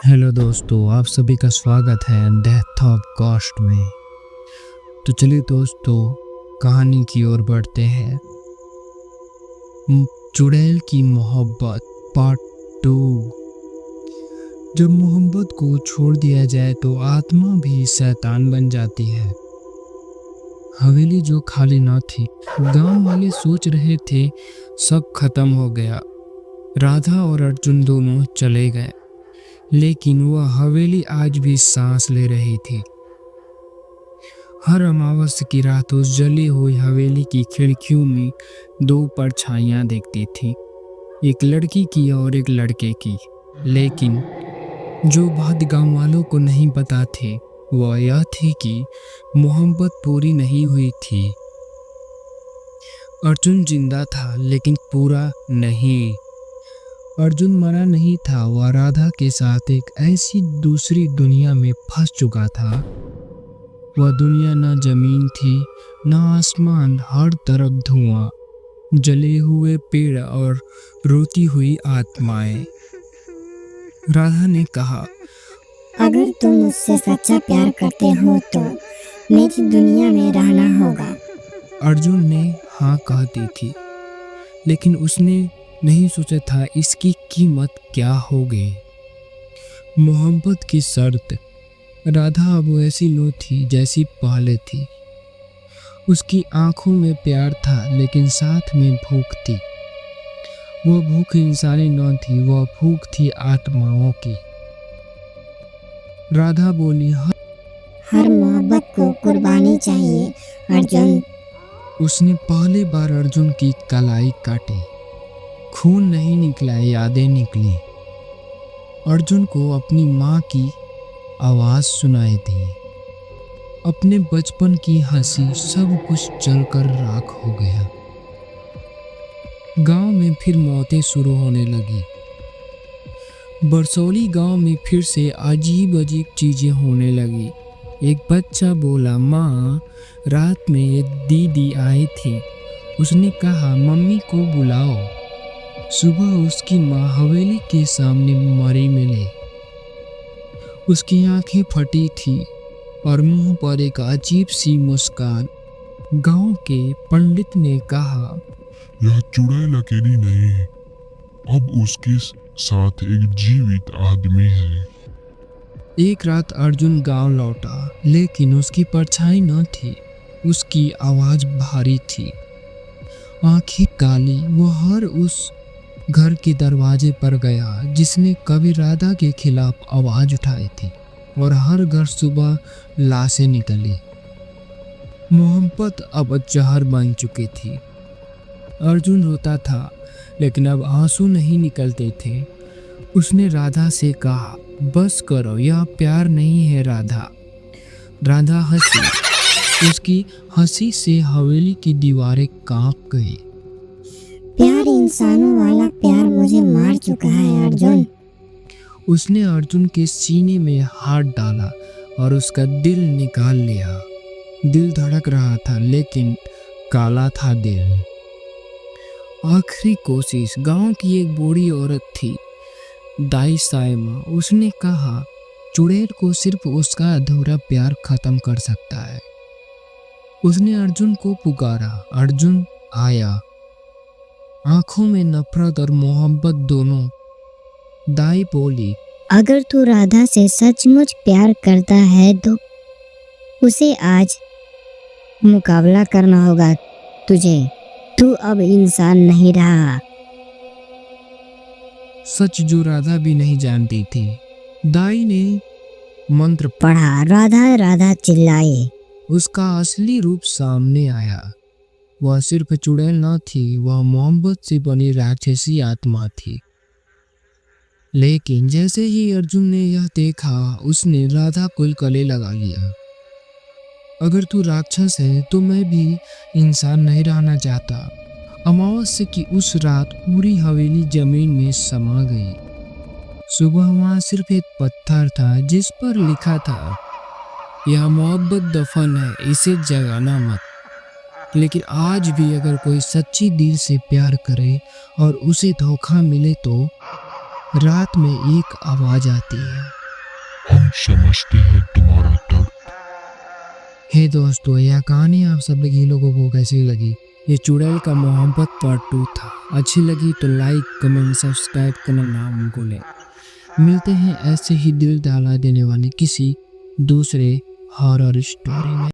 Hello दोस्तों, आप सभी का स्वागत है डेथ ऑफ गॉस्ट में। तो चलिए दोस्तों, कहानी की ओर बढ़ते हैं। चुड़ैल की मोहब्बत पार्ट 2। जब मोहब्बत को छोड़ दिया जाए तो आत्मा भी शैतान बन जाती है। हवेली जो खाली न थी, गांव वाले सोच रहे थे सब खत्म हो गया। राधा और अर्जुन दोनों चले गए, लेकिन वह हवेली आज भी सांस ले रही थी। हर अमावस्या की रात उस जली हुई हवेली की खिड़कियों में दो परछाइयां दिखती थी, एक लड़की की और एक लड़के की। लेकिन जो बात गांव वालों को नहीं पता थी वह यह थी कि मोहब्बत पूरी नहीं हुई थी। अर्जुन जिंदा था लेकिन पूरा नहीं। अर्जुन मरा नहीं था, वह राधा के साथ एक ऐसी दूसरी दुनिया में फंस चुका था। वह दुनिया न जमीन थी न आसमान, हर तरफ धुआं, जले हुए पेड़ और रोती हुई आत्माएं। राधा ने कहा, अगर तुम मुझसे सच्चा प्यार करते हो तो मेरी दुनिया में रहना होगा। अर्जुन ने हाँ कह दी थी, लेकिन उसने नहीं सोचा था इसकी कीमत क्या होगी। मोहब्बत की शर्त। राधा अब वैसी न थी जैसी पहले थी। उसकी आंखों में प्यार था लेकिन साथ में भूख थी। वह भूख इंसानी न थी, वह भूख थी आत्माओं की। राधा बोली, हर मोहब्बत को कुर्बानी चाहिए अर्जुन। उसने पहली बार अर्जुन की कलाई काटी। खून नहीं निकला, यादें निकली। अर्जुन को अपनी माँ की आवाज सुनाई दी, अपने बचपन की हंसी, सब कुछ जलकर राख हो गया। गांव में फिर मौतें शुरू होने लगी। बरसौली गांव में फिर से अजीब अजीब चीजें होने लगी। एक बच्चा बोला, माँ रात में एक दीदी आई थी, उसने कहा मम्मी को बुलाओ। सुबह उसकी माँ हवेली के सामने मरी मिली। उसकी आंखें फटी थी और मुंह पर एक अजीब सी मुस्कान। गांव के पंडित ने कहा, यह चुड़ैल अकेली नहीं, अब उसके साथ एक जीवित आदमी है। एक रात अर्जुन गांव लौटा, लेकिन उसकी परछाई न थी। उसकी आवाज भारी थी, आंखें काली। वो हर उस घर के दरवाजे पर गया जिसने कभी राधा के खिलाफ आवाज उठाई थी, और हर घर सुबह लाशें निकली। मोहब्बत अब जहर बन चुकी थी। अर्जुन रोता था लेकिन अब आंसू नहीं निकलते थे। उसने राधा से कहा, बस करो, यह प्यार नहीं है राधा। राधा हंसी। उसकी हंसी से हवेली की दीवारें कांप गई। प्यार इंसानों वाला प्यार मुझे मार चुका है अर्जुन। उसने अर्जुन के सीने में हाथ डाला और उसका दिल निकाल लिया। दिल धड़क रहा था लेकिन काला था दिल। आखिरी कोशिश। गांव की एक बूढ़ी औरत थी, दाई साइमा। उसने कहा, चुड़ैल को सिर्फ उसका अधूरा प्यार खत्म कर सकता है। उसने अर्जुन को पुकारा। अर्जुन आया, आंखों में नफरत और मोहब्बत दोनों। दाई बोली, अगर तू राधा से सचमुच प्यार करता है तो उसे आज मुकाबला करना होगा तुझे। तू अब इंसान नहीं रहा। सच जो राधा भी नहीं जानती थी। दाई ने मंत्र पढ़ा, राधा राधा चिल्लाई। उसका असली रूप सामने आया। वह सिर्फ चुड़ैल न थी, वह मोहब्बत से बनी राक्षसी आत्मा थी। लेकिन जैसे ही अर्जुन ने यह देखा, उसने राधा को गले लगा लिया। अगर तू राक्षस है तो मैं भी इंसान नहीं रहना चाहता। अमावस्या की उस रात पूरी हवेली जमीन में समा गई। सुबह वहां सिर्फ एक पत्थर था जिस पर लिखा था, यह मोहब्बत दफन है, इसे जगाना मत। लेकिन आज भी अगर कोई सच्ची दिल से प्यार करे और उसे धोखा मिले तो रात में एक आवाज आती है, समझते हैं तुम्हारा दर्द। हे दोस्तों, यह कहानी आप सभी लोगों को कैसी लगी? ये चुड़ैल का मोहब्बत पार्ट 2 था। अच्छी लगी तो लाइक कमेंट सब्सक्राइब करना ना भूलें। मिलते हैं ऐसे ही दिल दहला देने वाली किसी दूसरे हॉरर स्टोरी में।